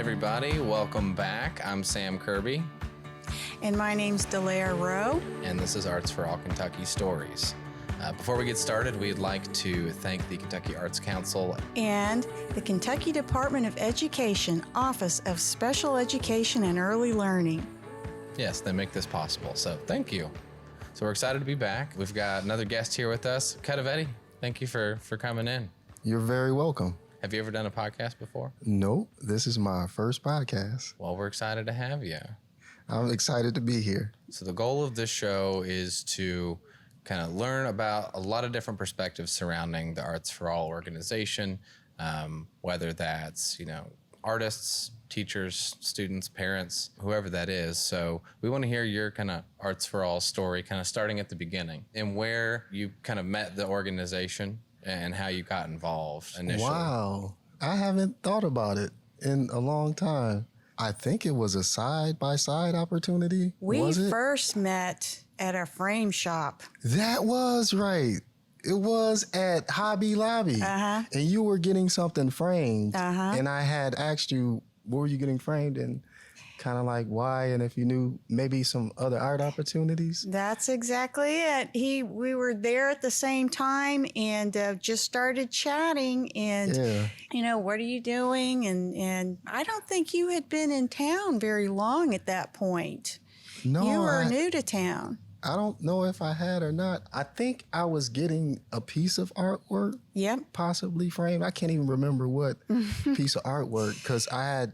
everybody. Welcome back. I'm Sam Kirby. And my name's Delaire Rowe. And this is Arts for All Kentucky Stories. Before we get started, we'd like to thank the Kentucky Arts Council and the Kentucky Department of Education, Office of Special Education and Early Learning. Yes, they make this possible. So thank you. So we're excited to be back. We've got another guest here with us. Cutivetti, thank you for coming in. You're very welcome. Have you ever done a podcast before? Nope. This is my first podcast. Well, we're excited to have you. I'm excited to be here. So the goal of this show is to kind of learn about a lot of different perspectives surrounding the Arts for All organization, whether that's, artists, teachers, students, parents, whoever that is. So we want to hear your kind of Arts for All story, kind of starting at the beginning and where you kind of met the organization and how you got involved initially. Wow. I haven't thought about it in a long time. I think it was a side-by-side opportunity. We first met at a frame shop. That was right. It was at Hobby Lobby. Uh-huh. And you were getting something framed. Uh-huh. And I had asked you, what were you getting framed? And kind of like why, and if you knew maybe some other art opportunities. That's exactly it. We were there at the same time and just started chatting and, what are you doing? And I don't think you had been in town very long at that point. No, you were new to town. I don't know if I had or not. I think I was getting a piece of artwork. Yep. Possibly framed. I can't even remember what piece of artwork because I had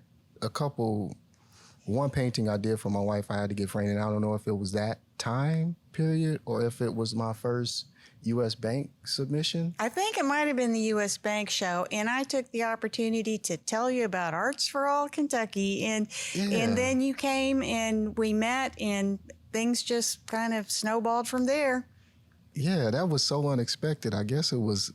one painting I did for my wife I had to get framed, and I don't know if it was that time period or if it was my first U.S. Bank submission. I think it might have been the U.S. Bank show, and I took the opportunity to tell you about Arts for All Kentucky, and then you came and we met, and things just kind of snowballed from there. Yeah, that was so unexpected. I guess it was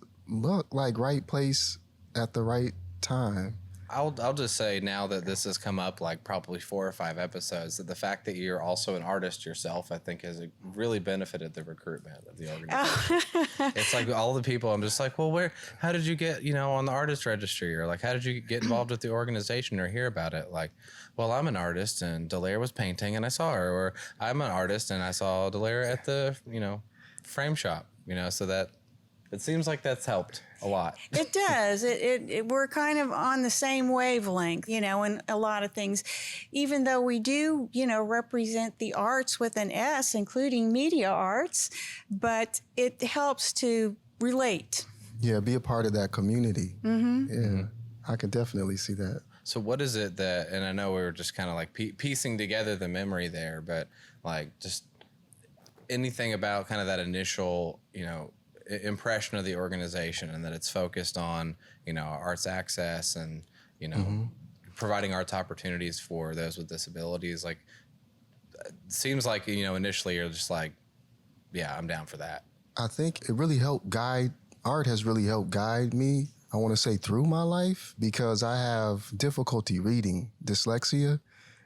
like right place at the right time. I'll just say now that this has come up like probably 4 or 5 episodes, that the fact that you're also an artist yourself, I think has really benefited the recruitment of the organization. It's like all the people, I'm just like, well, how did you get, on the artist registry? Or like, how did you get involved with the organization or hear about it? Like, well, I'm an artist and Delaire was painting and I saw her. Or I'm an artist and I saw Delaire at the, frame shop, so that it seems like that's helped a lot. It does. We're kind of on the same wavelength, in a lot of things, even though we do, represent the arts with an S, including media arts, but it helps to relate. Yeah, be a part of that community. Mm-hmm. Yeah, mm-hmm. I can definitely see that. So what is it that, and I know we were just kind of like piecing together the memory there, but like just anything about kind of that initial, impression of the organization and that it's focused on, arts access and, providing arts opportunities for those with disabilities. Like, it seems like, initially you're just like, yeah, I'm down for that. I think it really helped art has really helped guide me, I want to say, through my life because I have difficulty reading, dyslexia,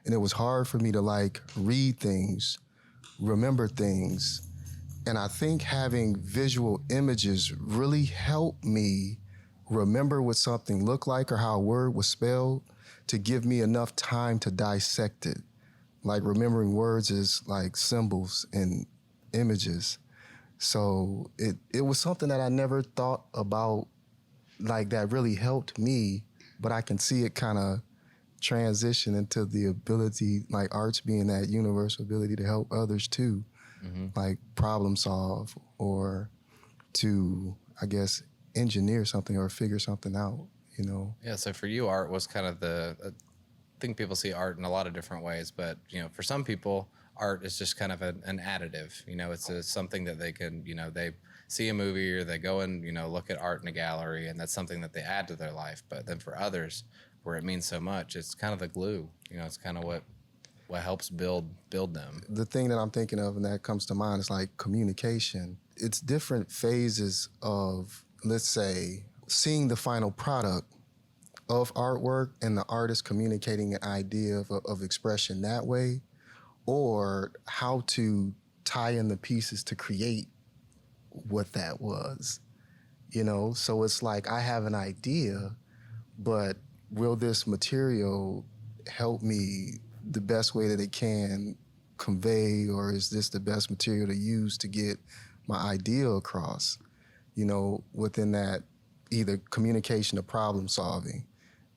and it was hard for me to read things, remember things. And I think having visual images really helped me remember what something looked like or how a word was spelled to give me enough time to dissect it. Like remembering words as like symbols and images. So it was something that I never thought about like that really helped me, but I can see it kind of transition into the ability, like arts being that universal ability to help others too. Mm-hmm. Like problem solve or to, I guess, engineer something or figure something out, Yeah, so for you, art was kind of I think people see art in a lot of different ways, but, for some people, art is just kind of an additive. It's something that they can, they see a movie or they go and, look at art in a gallery and that's something that they add to their life. But then for others, where it means so much, it's kind of the glue, it's kind of what helps build them. The thing that I'm thinking of and that comes to mind is like communication. It's different phases of, let's say, seeing the final product of artwork and the artist communicating an idea of expression that way, or how to tie in the pieces to create what that was. So it's like I have an idea, but will this material help me the best way that it can convey, or is this the best material to use to get my idea across, within that either communication or problem solving,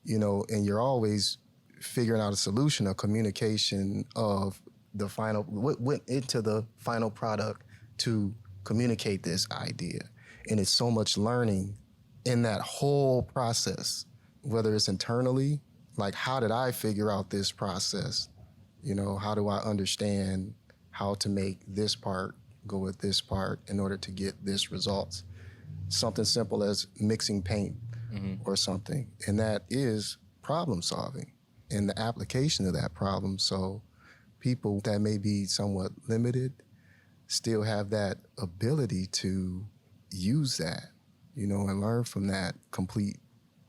and you're always figuring out a solution, a communication of the final, what went into the final product to communicate this idea. And it's so much learning in that whole process, whether it's internally, like how did I figure out this process? How do I understand how to make this part go with this part in order to get this results? Something simple as mixing paint or something. And that is problem solving and the application of that problem. So people that may be somewhat limited still have that ability to use that, and learn from that complete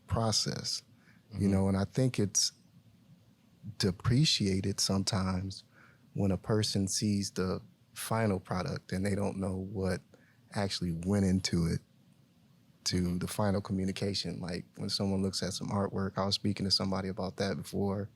process, and I think it's depreciated sometimes when a person sees the final product and they don't know what actually went into it to the final communication. Like when someone looks at some artwork, I was speaking to somebody about that before,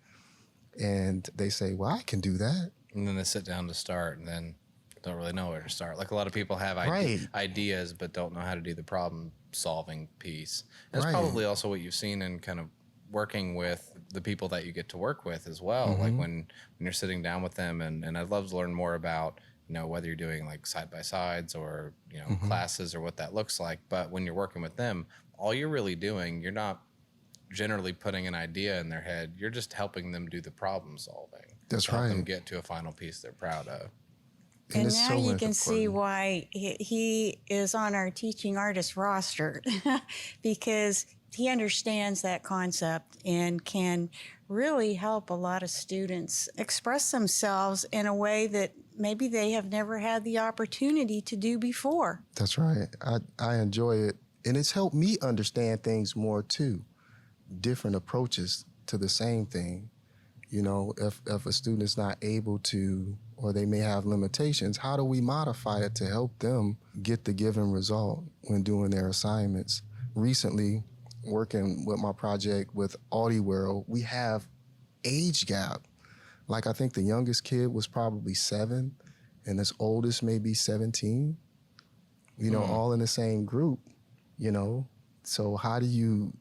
and they say, well, I can do that. And then they sit down to start and then don't really know where to start. Like a lot of people have Right. ideas but don't know how to do the problem solving piece. That's Right. probably also what you've seen in kind of working with the people that you get to work with as well. Mm-hmm. Like when you're sitting down with them, and I'd love to learn more about, whether you're doing like side by sides or, Mm-hmm. classes or what that looks like. But when you're working with them, all you're really doing, you're not generally putting an idea in their head. You're just helping them do the problem solving. That's to help them right. get to a final piece they're proud of. And it's now so you can see important. why he is on our teaching artist roster because he understands that concept and can really help a lot of students express themselves in a way that maybe they have never had the opportunity to do before. That's right. I enjoy it. And it's helped me understand things more too. Different approaches to the same thing. If a student is not able to, or they may have limitations, how do we modify it to help them get the given result when doing their assignments? Recently, working with my project with AudioWorld, we have age gap. Like I think the youngest kid was probably 7 and his oldest maybe 17, all in the same group, So how do you,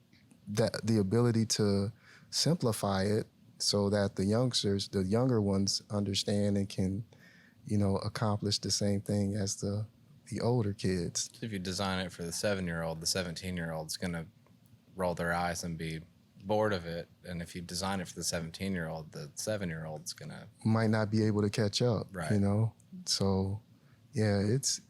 the ability to simplify it so that the youngsters, the younger ones understand and can, accomplish the same thing as the older kids. If you design it for the 7-year-old, the 17-year-old's going to roll their eyes and be bored of it. And if you design it for the 17-year-old, the 7-year-old's going to... Might not be able to catch up, Right. So, yeah, it's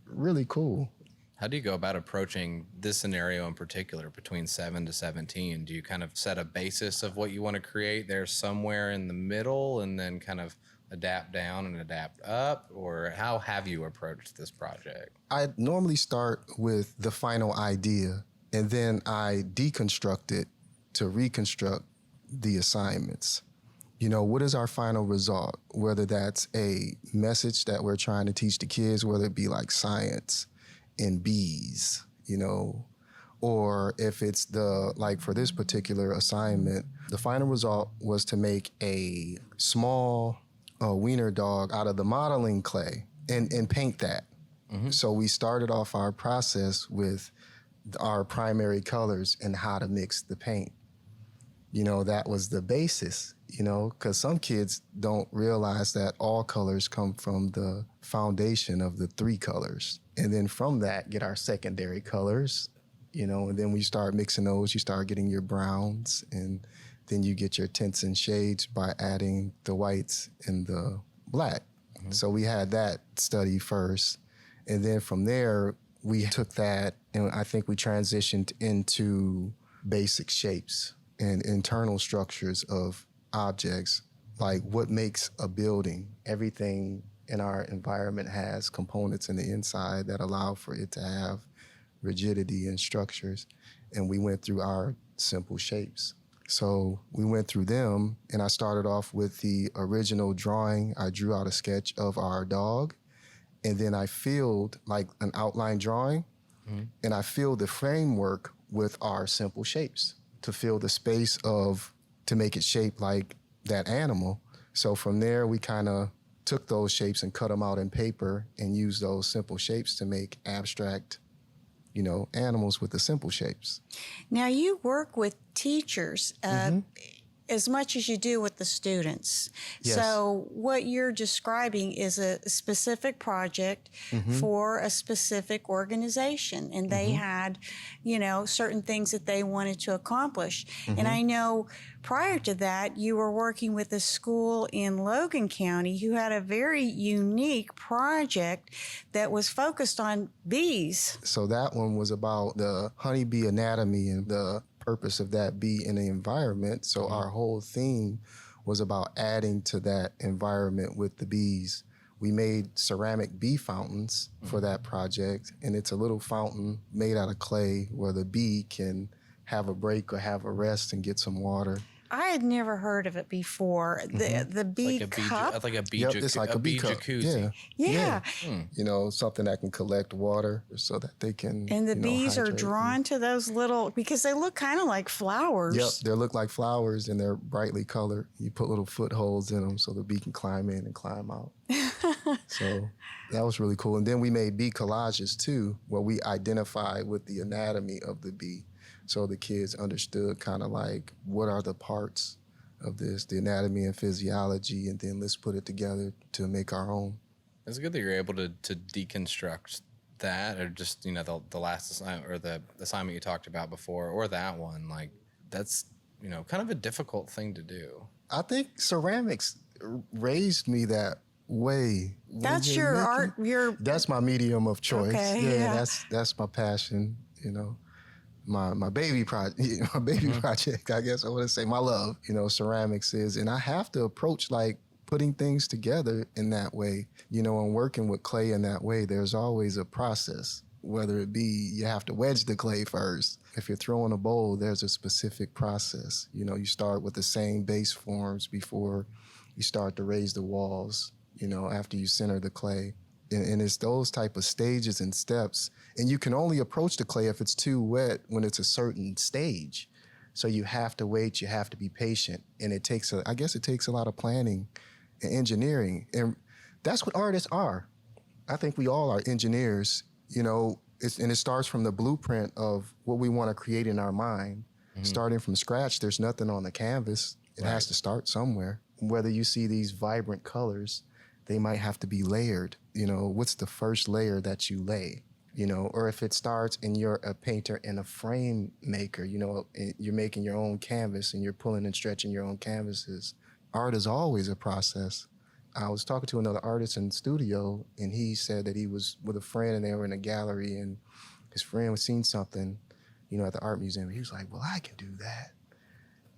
really cool. How do you go about approaching this scenario in particular between 7 to 17? Do you kind of set a basis of what you want to create there somewhere in the middle and then kind of adapt down and adapt up? Or how have you approached this project? I normally start with the final idea, and then I deconstruct it to reconstruct the assignments. What is our final result? Whether that's a message that we're trying to teach the kids, whether it be like science and bees, or if it's like for this particular assignment, the final result was to make a small wiener dog out of the modeling clay and paint that. Mm-hmm. So we started off our process with our primary colors and how to mix the paint. That was the basis, because some kids don't realize that all colors come from the foundation of the 3 colors. And then from that, get our secondary colors, and then we start mixing those, you start getting your browns, and then you get your tints and shades by adding the whites and the black. Mm-hmm. So we had that study first. And then from there, we took that and I think we transitioned into basic shapes and internal structures of objects, like what makes a building. Everything in our environment has components in the inside that allow for it to have rigidity and structures. And we went through our simple shapes. So we went through them, and I started off with the original drawing. I drew out a sketch of our dog, and then I filled like an outline drawing, and I filled the framework with our simple shapes to fill the space of to make it shaped like that animal. So from there, we kind of took those shapes and cut them out in paper and used those simple shapes to make abstract, animals with the simple shapes. Now, you work with teachers as much as you do with the students. Yes. So what you're describing is a specific project for a specific organization, and they had, certain things that they wanted to accomplish. And I know prior to that, you were working with a school in Logan County who had a very unique project that was focused on bees. So that one was about the honeybee anatomy and the purpose of that bee in the environment. So our whole theme was about adding to that environment with the bees. We made ceramic bee fountains for that project, and it's a little fountain made out of clay where the bee can have a break or have a rest and get some water. I had never heard of it before. The bee cup. Like a bee, Yep, it's like a bee cup. jacuzzi. Yeah. Something that can collect water so that they can. And the bees are hydrate. drawn to those little, because they look kind of like flowers. Yep, they look like flowers and they're brightly colored. You put little footholds in them so the bee can climb in and climb out. So that was really cool. And then we made bee collages too, where we identified with the anatomy of the bee. So the kids understood kind of like what are the parts of this, the anatomy and physiology, and then let's put it together to make our own. It's good that you're able to deconstruct that, or just the last assignment or the assignment you talked about before, or that one. Like that's kind of a difficult thing to do. I think ceramics raised me that way. That's your art. That's my medium of choice. Okay, yeah, that's my passion. My baby project, project, I guess I want to say my love, ceramics is, and I have to approach like putting things together in that way, and working with clay in that way. There's always a process, whether it be you have to wedge the clay first. If you're throwing a bowl, there's a specific process. You start with the same base forms before you start to raise the walls, after you center the clay. And it's those type of stages and steps. And you can only approach the clay if it's too wet when it's a certain stage. So you have to wait, you have to be patient. And it takes a lot of planning and engineering. And that's what artists are. I think we all are engineers, and it starts from the blueprint of what we want to create in our mind. Starting from scratch, there's nothing on the canvas. It has to start somewhere. Whether you see these vibrant colors, they might have to be layered. What's the first layer that you lay? Or if it starts and you're a painter and a frame maker, you're making your own canvas and you're pulling and stretching your own canvases. Art is always a process. I was talking to another artist in the studio, and he said that he was with a friend and they were in a gallery, and his friend was seeing something, at the art museum. He was like, well, I can do that,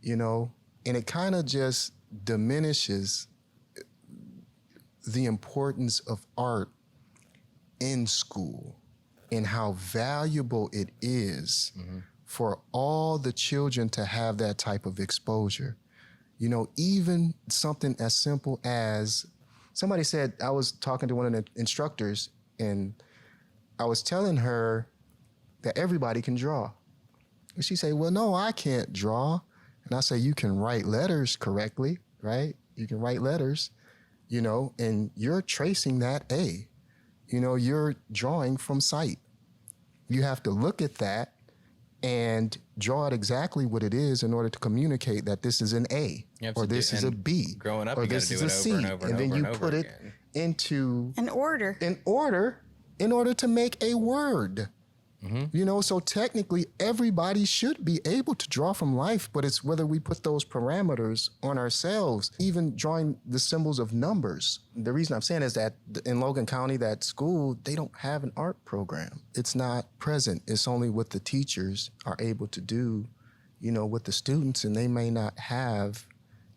and it kind of just diminishes the importance of art in school and how valuable it is for all the children to have that type of exposure. Even something as simple as, somebody said, I was talking to one of the instructors and I was telling her that everybody can draw. And she said, well, no, I can't draw. And I say, you can write letters correctly, right? You can write letters. And you're tracing that A. You're drawing from sight. You have to look at that and draw it exactly what it is in order to communicate that this is an A, or this is a B, growing up, or you this is a C. And then you put it into an order. In order to make a word. So technically everybody should be able to draw from life, but it's whether we put those parameters on ourselves, even drawing the symbols of numbers. The reason I'm saying is that in Logan County, that school, they don't have an art program. It's not present. It's only what the teachers are able to do, with the students, and they may not have,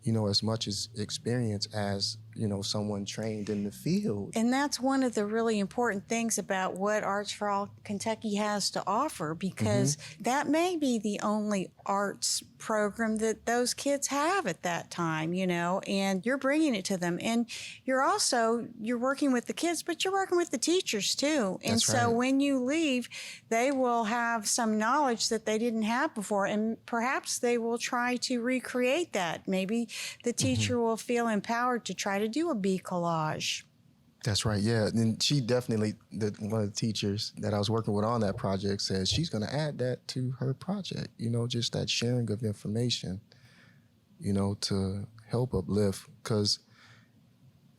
as much as experience as, someone trained in the field. And that's one of the really important things about what Arts for All Kentucky has to offer, because that may be the only arts program that those kids have at that time, and you're bringing it to them. And you're working with the kids, but you're working with the teachers too. And That's so right. when you leave, they will have some knowledge that they didn't have before, and perhaps they will try to recreate that. Maybe the teacher will feel empowered to try to do a bee collage. That's right, yeah. And she definitely, one of the teachers that I was working with on that project said she's going to add that to her project, just that sharing of information, to help uplift. Because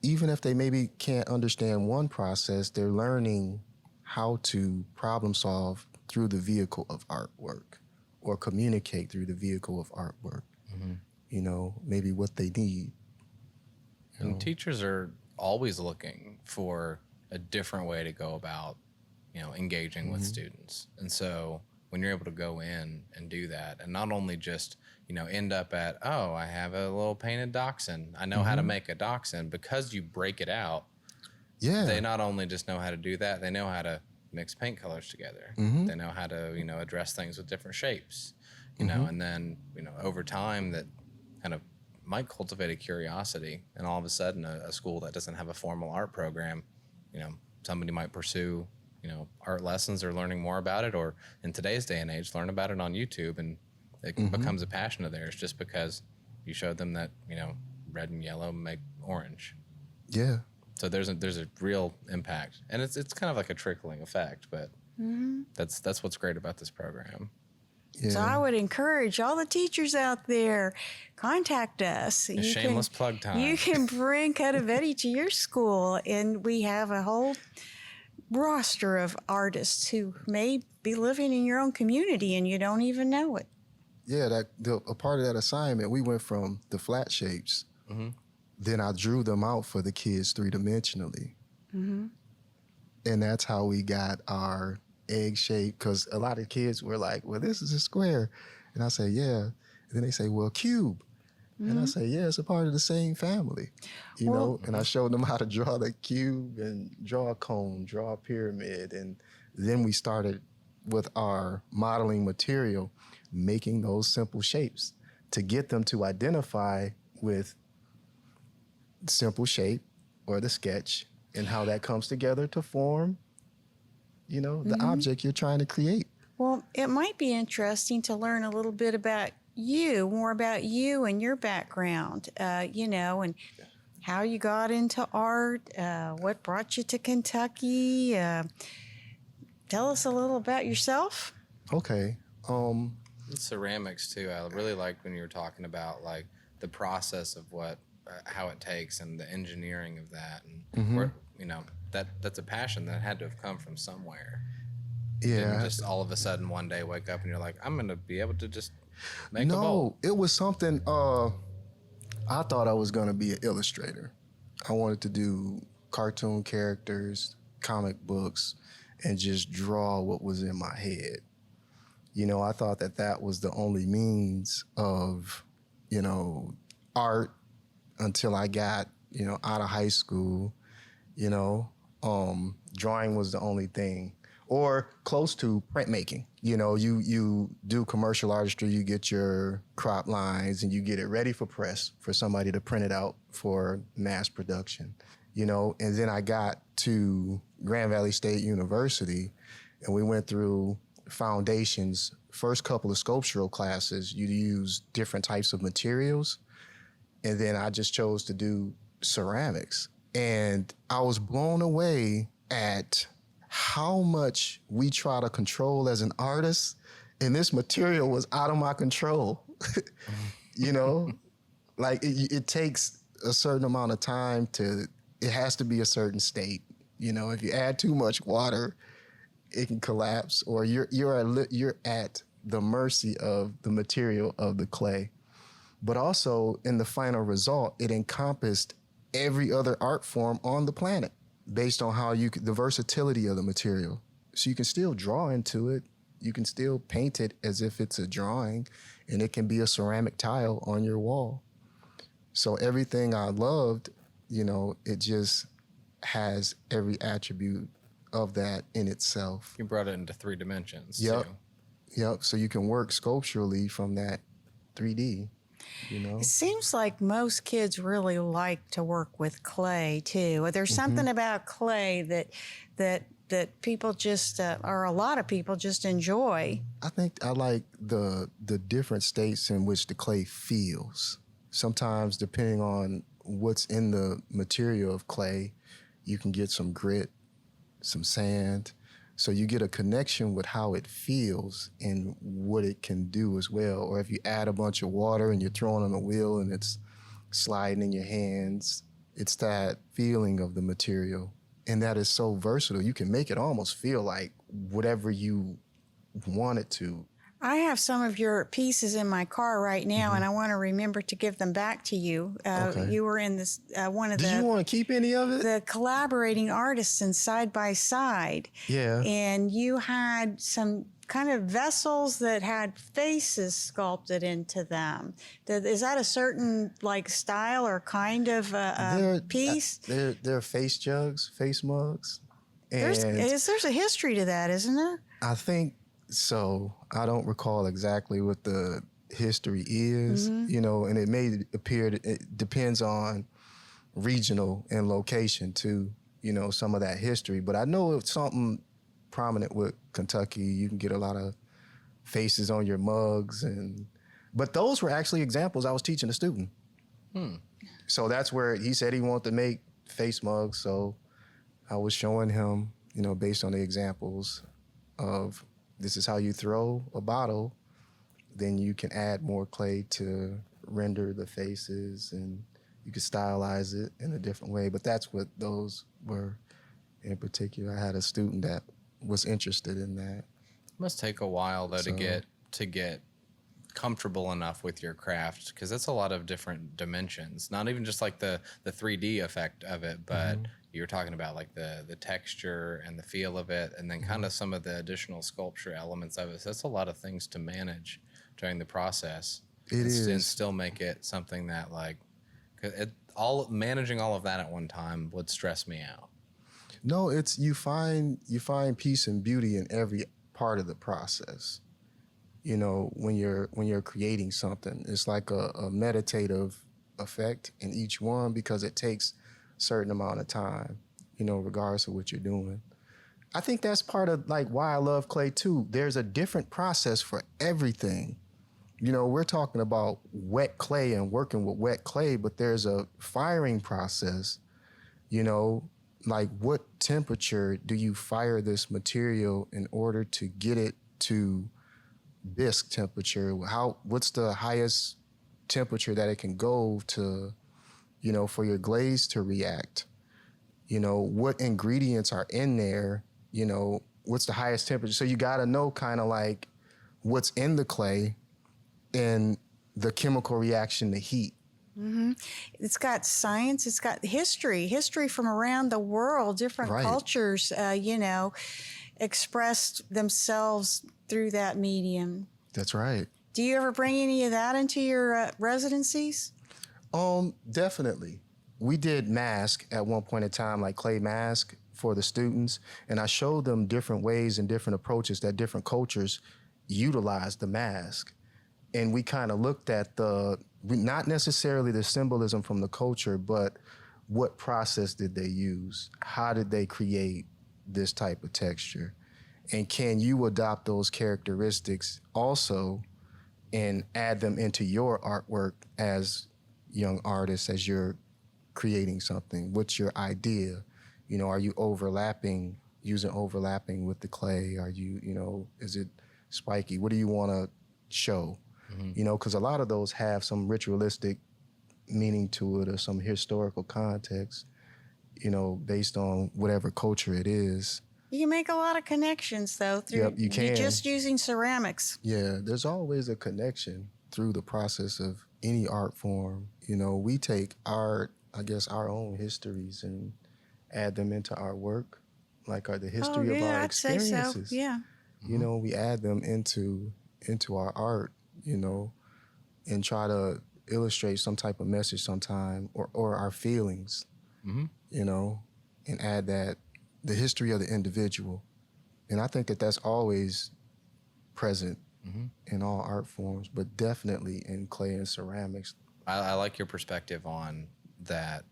even if they maybe can't understand one process, they're learning how to problem solve through the vehicle of artwork or communicate through the vehicle of artwork, maybe what they need. And teachers are always looking for a different way to go about, engaging with students. And so when you're able to go in and do that, and not only just, end up at, oh, I have a little painted dachshund. I know how to make a dachshund, because you break it out. Yeah. They not only just know how to do that, they know how to mix paint colors together. They know how to, address things with different shapes, and then, over time that kind of might cultivate a curiosity, and all of a sudden a school that doesn't have a formal art program, somebody might pursue, art lessons or learning more about it, or in today's day and age, learn about it on YouTube, and it becomes a passion of theirs just because you showed them that, red and yellow make orange. Yeah. So there's a real impact, and it's kind of like a trickling effect, but that's what's great about this program. Yeah. So I would encourage all the teachers out there, contact us. A shameless plug time. You can bring Cutivetti to your school, and we have a whole roster of artists who may be living in your own community and you don't even know it. Yeah, a part of that assignment, we went from the flat shapes. Then I drew them out for the kids 3-dimensionally. And that's how we got our egg shape, because a lot of kids were like, well, this is a square. And I say, yeah. And then they say, well, cube. And I say, yeah, it's a part of the same family, And I showed them how to draw the cube and draw a cone, draw a pyramid. And then we started with our modeling material, making those simple shapes to get them to identify with simple shape or the sketch and how that comes together to form, the object you're trying to create. Well, it might be interesting to learn a little bit about more about you and your background, and how you got into art, what brought you to Kentucky. Tell us a little about yourself. Okay. Ceramics too. I really liked when you were talking about like the process of how it takes and the engineering of that, and where, that's a passion that had to have come from somewhere. Yeah. Didn't just all of a sudden one day wake up and you're like, I'm gonna be able to just make a No, bowl. it was something. I thought I was gonna be an illustrator. I wanted to do cartoon characters, comic books, and just draw what was in my head. I thought that was the only means of, art until I got, out of high school. Drawing was the only thing, or close to printmaking. You do commercial artistry, you get your crop lines and you get it ready for press for somebody to print it out for mass production, and then I got to Grand Valley State University and we went through foundations. First couple of sculptural classes, you use different types of materials. And then I just chose to do ceramics. And I was blown away at how much we try to control as an artist. And this material was out of my control. Like it takes a certain amount of time it has to be a certain state. If you add too much water, it can collapse, or you're at the mercy of the material of the clay. But also in the final result, it encompassed every other art form on the planet based on how the versatility of the material. So you can still draw into it. You can still paint it as if it's a drawing, and it can be a ceramic tile on your wall. So everything I loved you know, it just has every attribute of that in itself. You brought it into 3 dimensions Yep. too. Yep. So you can work sculpturally from that 3D, you know? It seems like most kids really like to work with clay too. There's something about clay that people just, or a lot of people just enjoy. I think I like the different states in which the clay feels. Sometimes, depending on what's in the material of clay, you can get some grit, some sand. So you get a connection with how it feels and what it can do as well. Or if you add a bunch of water and you're throwing on a wheel and it's sliding in your hands, it's that feeling of the material. And that is so versatile. You can make it almost feel like whatever you want it to. I have some of your pieces in my car right now, and I want to remember to give them back to you. Okay. You were in this one of Did you want to keep any of it? the collaborating artists in Side by Side. Yeah. And you had some kind of vessels that had faces sculpted into them. Is that a certain like style or kind of piece? They're face jugs, face mugs. And There's a history to that, isn't there? I think so. I don't recall exactly what the history is, you know, and it may appear, it depends on regional and location too, you know, some of that history. But I know it's something prominent with Kentucky. You can get a lot of faces on your mugs, but those were actually examples I was teaching a student. So that's where he said he wanted to make face mugs. So I was showing him, you know, based on the examples of this is how you throw a bottle, then you can add more clay to render the faces and you can stylize it in a different way. But that's what those were in particular. I had a student that was interested in that. It must take a while though to get comfortable enough with your craft, because it's a lot of different dimensions, not even just like the 3D effect of it, but you're talking about like the texture and the feel of it, and then kind of some of the additional sculpture elements of it. So that's a lot of things to manage during the process. And still make it something that like, managing all of that at one time would stress me out. No, it's you find peace and beauty in every part of the process. You know, when you're creating something, it's like a meditative effect in each one because it takes a certain amount of time, you know, regardless of what you're doing. I think that's part of like why I love clay too. There's a different process for everything. You know, we're talking about wet clay and working with wet clay, but there's a firing process, you know, like what temperature do you fire this material in order to get it to bisque temperature? What's the highest temperature that it can go to, you know, for your glaze to react? You know, what ingredients are in there? You know, what's the highest temperature? So you got to know kind of like what's in the clay and the chemical reaction to heat. It's got science. It's got history from around the world. Different cultures, you know, expressed themselves through that medium. That's right. Do you ever bring any of that into your residencies? Definitely. We did mask at one point in time, like clay mask for the students, and I showed them different ways and different approaches that different cultures utilize the mask. And we kind of looked at not necessarily the symbolism from the culture, but what process did they use? How did they create this type of texture? And can you adopt those characteristics also and add them into your artwork as young artists, as you're creating something? What's your idea? You know, are you using overlapping with the clay? Are you, you know, is it spiky? What do you want to show? You know, because a lot of those have some ritualistic meaning to it or some historical context, you know, based on whatever culture it is. You can make a lot of connections, though, through you can. Just using ceramics. Yeah, there's always a connection through the process of any art form. You know, we take our own histories and add them into our work, like the history of our experiences. I'd say so. Yeah. You know, we add them into our art, you know, and try to illustrate some type of message sometime or our feelings you know, and add that the history of the individual. And I think that that's always present in all art forms, but definitely in clay and ceramics. I like your perspective on that.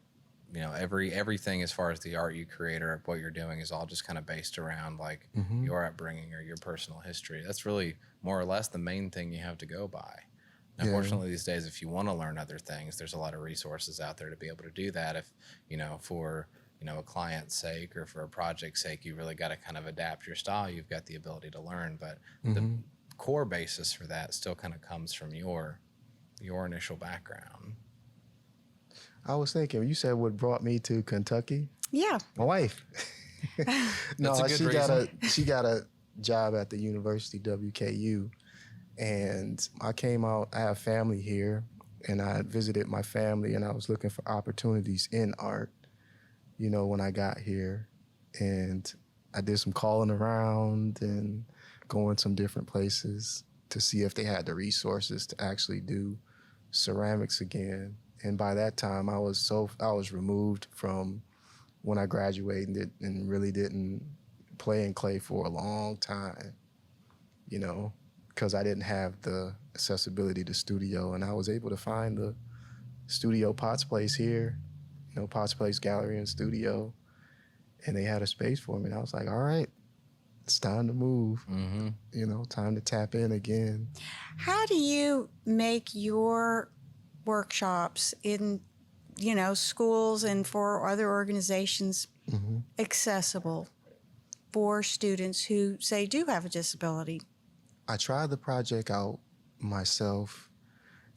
You know, everything as far as the art you create or what you're doing is all just kind of based around like your upbringing or your personal history. That's really more or less the main thing you have to go by. Now, fortunately, these days, if you want to learn other things, there's a lot of resources out there to be able to do that. If, you know, for, you know, a client's sake or for a project's sake, you really got to kind of adapt your style. You've got the ability to learn, but the core basis for that still kind of comes from your initial background. I was thinking, you said what brought me to Kentucky? Yeah. My wife. No, That's a good reason. she got a job at the University WKU, and I came out. I have family here, and I visited my family, and I was looking for opportunities in art. You know, when I got here, and I did some calling around and going some different places to see if they had the resources to actually do ceramics again. And by that time, I was removed from when I graduated and really didn't play in clay for a long time, you know, because I didn't have the accessibility to studio. And I was able to find the studio Potts Place here, you know, Potts Place Gallery and Studio, and they had a space for me. And I was like, all right, it's time to move, you know, time to tap in again. How do you make your workshops in, you know, schools and for other organizations accessible for students who, say, do have a disability? I tried the project out myself,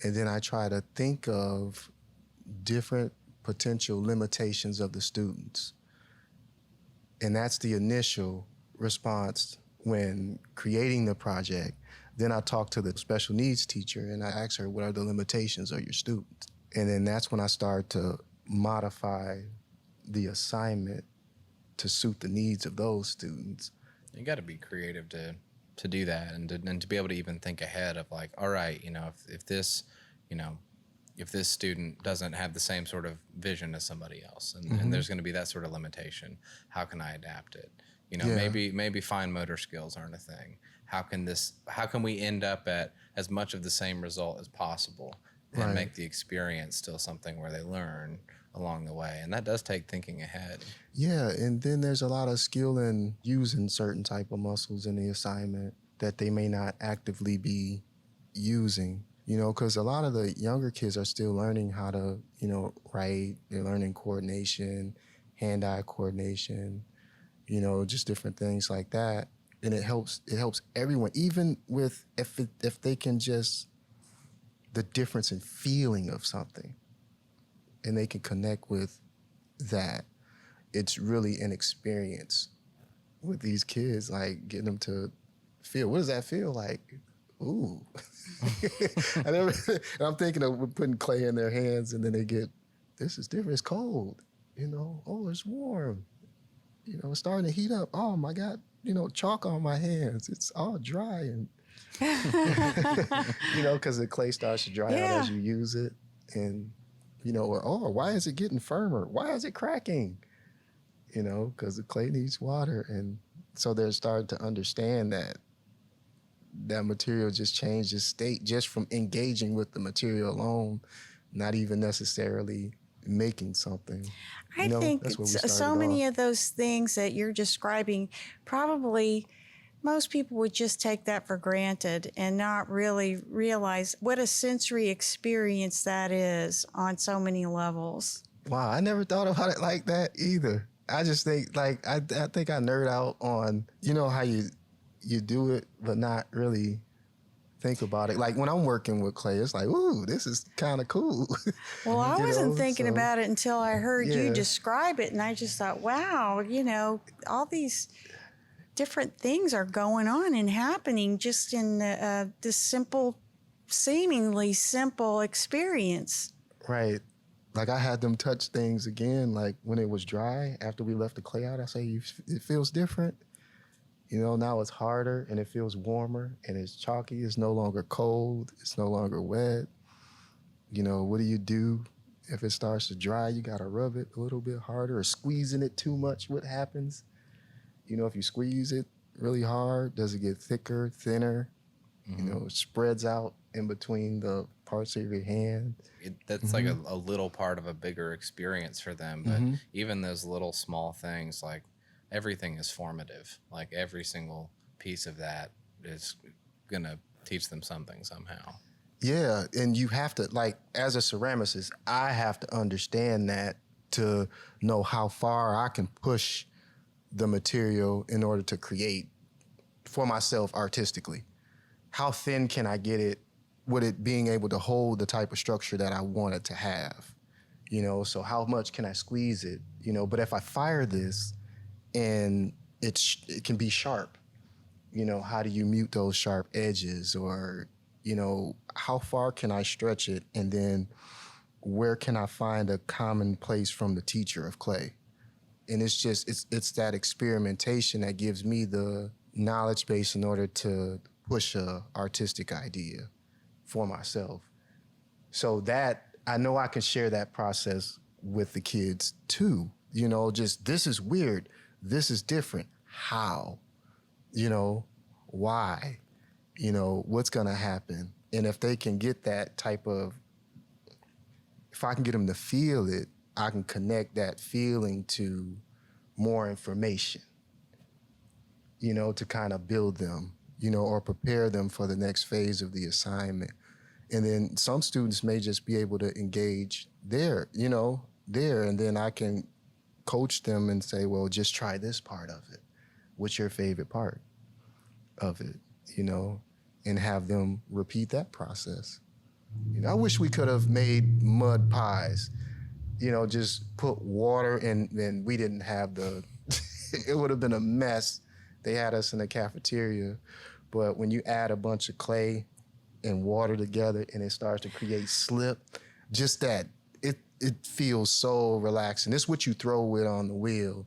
and then I try to think of different potential limitations of the students. And that's the initial response when creating the project. Then I talk to the special needs teacher and I ask her, what are the limitations of your students? And then that's when I start to modify the assignment to suit the needs of those students. You got to be creative to do that and to be able to even think ahead of like, all right, you know, if this, you know, if this student doesn't have the same sort of vision as somebody else and there's going to be that sort of limitation, how can I adapt it? You know, maybe fine motor skills aren't a thing. How can we end up at as much of the same result as possible and make the experience still something where they learn along the way? And that does take thinking ahead. Yeah, and then there's a lot of skill in using certain type of muscles in the assignment that they may not actively be using, you know, because a lot of the younger kids are still learning how to, you know, write. They're learning coordination, hand-eye coordination, you know, just different things like that. And it helps everyone, even with if they can just the difference in feeling of something and they can connect with that. It's really an experience with these kids, like getting them to feel, what does that feel like? Ooh. And I'm thinking of putting clay in their hands and then they get, this is different, it's cold, you know, oh, it's warm, you know, it's starting to heat up, oh my God, you know, chalk on my hands, it's all dry and, you know, because the clay starts to dry out as you use it and, you know, or, oh, why is it getting firmer? Why is it cracking? You know, because the clay needs water. And so they're starting to understand that material just changed its state just from engaging with the material alone, not even necessarily making something. I think so many of those things that you're describing, probably most people would just take that for granted and not really realize what a sensory experience that is on so many levels. Wow, I never thought about it like that either. I just think, like, I think I nerd out on, you know, how you do it, but not really think about it. Like when I'm working with clay, it's like, ooh, this is kind of cool. Well, I wasn't thinking about it until I heard you describe it, and I just thought, wow, you know, all these different things are going on and happening just in this simple, seemingly simple experience. Right. Like I had them touch things again, like when it was dry, after we left the clay out, I say, it feels different. You know, now it's harder and it feels warmer and it's chalky. It's no longer cold. It's no longer wet. You know, what do you do If it starts to dry, you gotta rub it a little bit harder, or squeezing it too much, what happens? You know, if you squeeze it really hard, does it get thicker, thinner? You know, it spreads out in between the parts of your hand. That's like a little part of a bigger experience for them. But even those little small things, like everything is formative. Like every single piece of that is going to teach them something somehow. Yeah, and you have to, like, as a ceramicist, I have to understand that to know how far I can push the material in order to create for myself artistically. How thin can I get it with it being able to hold the type of structure that I want it to have? You know, so how much can I squeeze it? You know, but if I fire this and it can be sharp, you know, how do you mute those sharp edges? Or, you know, how far can I stretch it? And then where can I find a common place from the teacher of clay? And it's just, it's that experimentation that gives me the knowledge base in order to push a artistic idea for myself. So that, I know I can share that process with the kids too. You know, just, this is weird. This is different. How? You know, why? You know, what's gonna happen? And if they can get that type of, if I can get them to feel it, I can connect that feeling to more information, you know, to kind of build them, you know, or prepare them for the next phase of the assignment. And then some students may just be able to engage there, you know, there, and then I can coach them and say, well, just try this part of it. What's your favorite part of it, you know, and have them repeat that process. You know, I wish we could have made mud pies, you know, just put water in, and we didn't have the, it would have been a mess. They had us in the cafeteria, but when you add a bunch of clay and water together and it starts to create slip, just that, it feels so relaxing. It's what you throw it on the wheel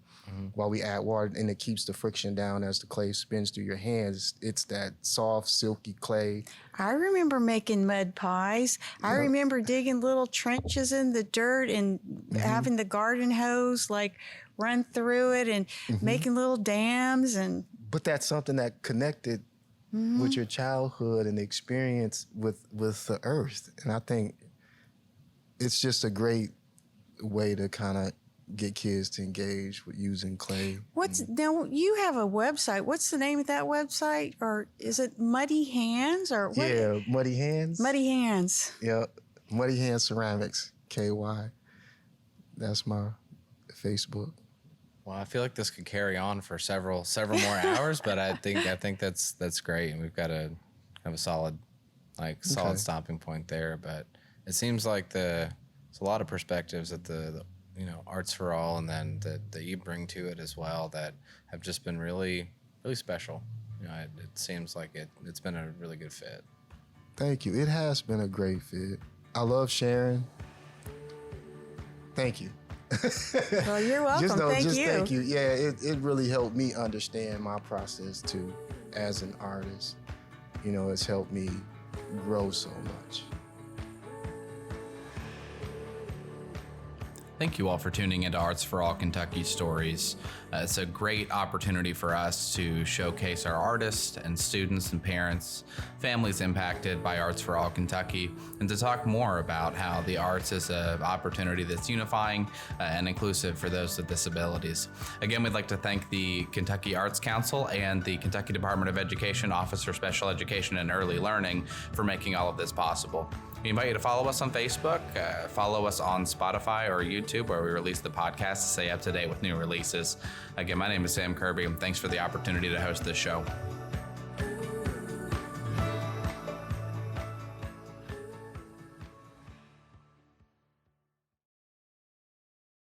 while we add water, and it keeps the friction down as the clay spins through your hands. It's that soft, silky clay. I remember making mud pies. Yeah. I remember digging little trenches in the dirt and having the garden hose like run through it and making little dams. And but that's something that connected with your childhood and experience with the earth. And I think it's just a great way to kind of get kids to engage with using clay. Now you have a website. What's the name of that website? Or is it Muddy Hands or what? Yeah, Muddy Hands. Muddy Hands. Yeah, Muddy Hands Ceramics, KY. That's my Facebook. Well, I feel like this could carry on for several more hours, but I think that's great, and we've got to have a solid stopping point there. But it seems like there's a lot of perspectives that the you know, Arts for All, and then that you bring to it as well, that have just been really, really special. You know, it seems like it's been a really good fit. Thank you. It has been a great fit. I love sharing. Thank you. Well, you're welcome. Thank you. Yeah, it really helped me understand my process too, as an artist. You know, it's helped me grow so much. Thank you all for tuning into Arts for All Kentucky Stories. It's a great opportunity for us to showcase our artists and students and parents, families impacted by Arts for All Kentucky, and to talk more about how the arts is an opportunity that's unifying and inclusive for those with disabilities. Again, we'd like to thank the Kentucky Arts Council and the Kentucky Department of Education Office for Special Education and Early Learning for making all of this possible. We invite you to follow us on Facebook, follow us on Spotify or YouTube, where we release the podcast to stay up to date with new releases. Again, my name is Sam Kirby, and thanks for the opportunity to host this show.